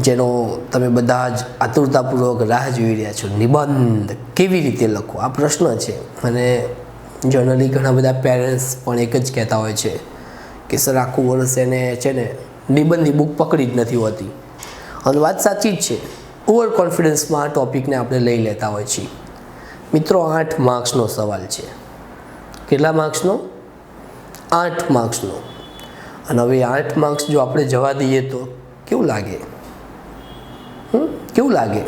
જેનો તમે બધા જ આતુરતાપૂર્વક રાહ જોઈ રહ્યા છો. નિબંધ કેવી રીતે લખો, આ પ્રશ્ન છે. અને જનરલી ઘણા બધા પેરેન્ટ્સ પણ એક જ કહેતા હોય છે કે સર આખું વર્ષ એને છે ને નિબંધની બુક પકડી જ નથી હોતી. અને વાત સાચી જ છે. ઓવર કોન્ફિડન્સમાં આ ટૉપિકને આપણે લઈ લેતા હોય છીએ. મિત્રો 8 માર્ક્સનો સવાલ છે. કેટલા માર્ક્સનો? 8 માર્ક્સનો. અને હવે 8 માર્ક્સ જો આપણે જવા દઈએ તો કેવું લાગે? કેવું લાગે?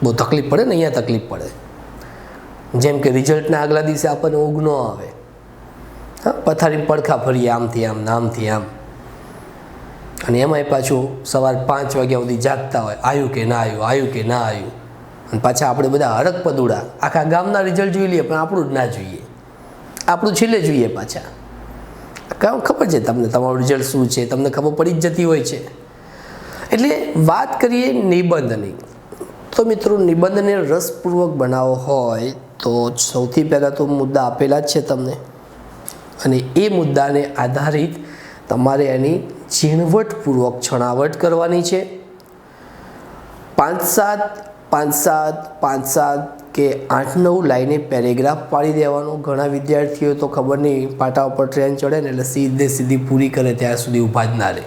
બહુ તકલીફ પડે ને. અહીંયા તકલીફ પડે. જેમ કે રિઝલ્ટના આગલા દિવસે આપણને ઊંઘ ન આવે. હા, પથારી પડખા ફરીએ આમથી આમ આમથી આમ. અને એમાંય પાછું સવાર 5 વાગ્યા સુધી જાગતા હોય, આવ્યું કે ના આવ્યું, આવ્યું કે ના આવ્યું. અને પાછા આપણે બધા હરક પદુડા આખા ગામના રિઝલ્ટ જોઈ લઈએ, પણ આપણું જ ના જોઈએ. આપણું છેલ્લે જોઈએ પાછા. કામ ખબર છે તમને તમારું રિઝલ્ટ શું છે, તમને ખબર પડી જ જતી હોય છે. એટલે વાત કરીએ નિબંધની. તો મિત્રો, નિબંધને રસપૂર્વક બનાવવો હોય તો સૌથી પહેલાં તો મુદ્દા આપેલા જ છે તમને. અને એ મુદ્દાને આધારિત તમારે એની ઝીણવટપૂર્વક છણાવટ કરવાની છે. 5-7 કે 8-9 લાઈને પેરેગ્રાફ પાડી દેવાનો. ઘણા વિદ્યાર્થીઓ તો ખબર નહીં પાટા ઉપર ટ્રેન ચડે ને એટલે સીધી પૂરી કરે ત્યાં સુધી ઊભા જ ના રહે.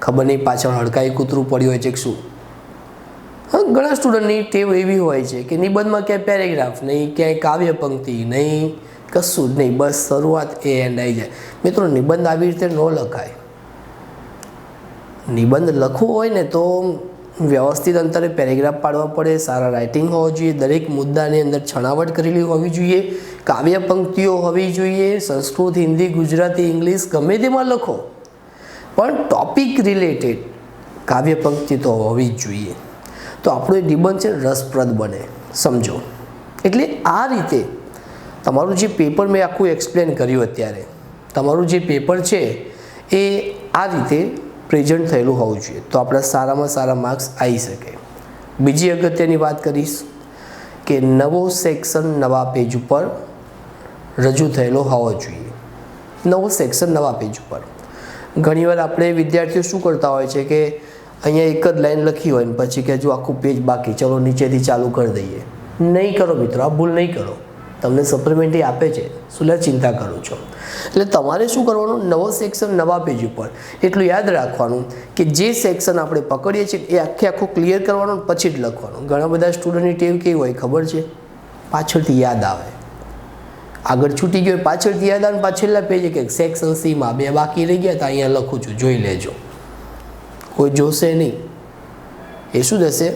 ખબર નહીં પાછળ હડકાઈ કૂતરું પડ્યું હોય છે કે શું. હા, ઘણા સ્ટુડન્ટની ટેવ એવી હોય છે કે નિબંધમાં ક્યાંય પેરેગ્રાફ નહીં, ક્યાંય કાવ્ય પંક્તિ નહીં, કશું જ નહીં, બસ શરૂઆત એ એન્ડ આવી જાય. મિત્રો, નિબંધ આવી રીતે ન લખાય. નિબંધ લખવું હોય ને તો વ્યવસ્થિત અંતરે પેરેગ્રાફ પાડવા પડે, સારા રાઇટિંગ હોવો જોઈએ, દરેક મુદ્દાની અંદર છણાવટ કરેલી હોવી જોઈએ, કાવ્ય પંક્તિઓ હોવી જોઈએ. સંસ્કૃત, હિન્દી, ગુજરાતી, ઇંગ્લિશ ગમે તેમાં લખો, પણ ટોપિક રિલેટેડ કાવ્ય પંક્તિ તો હોવી જ જોઈએ. તો આપણો એ નિબંધ છે રસપ્રદ બને. સમજો. એટલે આ રીતે તમારું જે પેપર મેં આખું એક્સપ્લેન કર્યું અત્યારે, તમારું જે પેપર છે એ આ રીતે પ્રેઝન્ટ થયેલું હોવું જોઈએ. તો આપણા સારામાં સારા માર્ક્સ આવી શકે. બીજી અગત્યની વાત કરીશ કે નવો સેક્શન નવા પેજ ઉપર રજૂ થયેલો હોવો જોઈએ. નવો સેક્શન નવા પેજ ઉપર. ઘણીવાર આપણે વિદ્યાર્થીઓ શું કરતા હોય છે કે અહીંયા એક જ લાઈન લખી હોય ને પછી કે જો આખું પેજ બાકી, ચલો નીચેથી ચાલુ કરી દઈએ. નહીં કરો મિત્રો, આ ભૂલ નહીં કરો. તમને સપ્લિમેન્ટરી આપે છે, શું ચિંતા કરો છો? એટલે તમારે શું કરવાનું? નવો સેક્શન નવા પેજ ઉપર. એટલું યાદ રાખવાનું કે જે સેક્શન આપણે પકડીએ છીએ એ આખું ક્લિયર કરવાનું, પછી જ લખવાનું. ઘણા બધા સ્ટુડન્ટની ટેવ કેવી હોય ખબર છે? પાછળથી યાદ આવે. આગળ છૂટી ગયો પાછળથી યાદ આવે, પાછળના પેજે કે સેક્શન સીમાં 2 બાકી રહી ગયા હતા, અહીંયા લખું છું, જોઈ લેજો. કોઈ જોશે નહીં. એ શું થશે?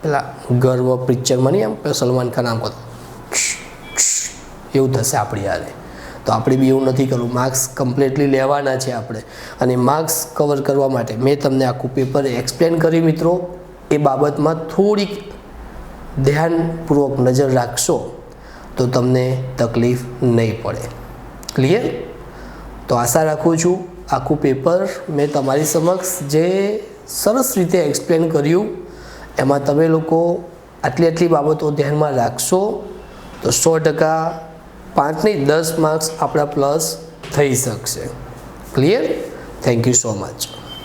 પેલા ગર્વ પિક્ચરમાં નહીં આમ સલમાન ખાન આમ કરતો, એવું થશે આપણી હારે. તો આપણે બી એવું નથી કરવું. માર્ક્સ કમ્પ્લીટલી લેવાના છે આપણે. અને માર્ક્સ કવર કરવા માટે મેં તમને આખું પેપર એક્સપ્લેન કર્યું. મિત્રો, એ બાબતમાં થોડીક ધ્યાનપૂર્વક નજર રાખશો તો તમને તકલીફ નહીં પડે. ક્લિયર? તો આશા રાખું છું આખું પેપર મેં તમારી સમક્ષ જે સરસ રીતે એક્સપ્લેન કર્યું એમાં તમે લોકો આટલી બાબતો ધ્યાનમાં રાખશો તો 100% 5 નહીં 10 માર્ક્સ આપણા પ્લસ થઈ શકશે. Clear? Thank you so much.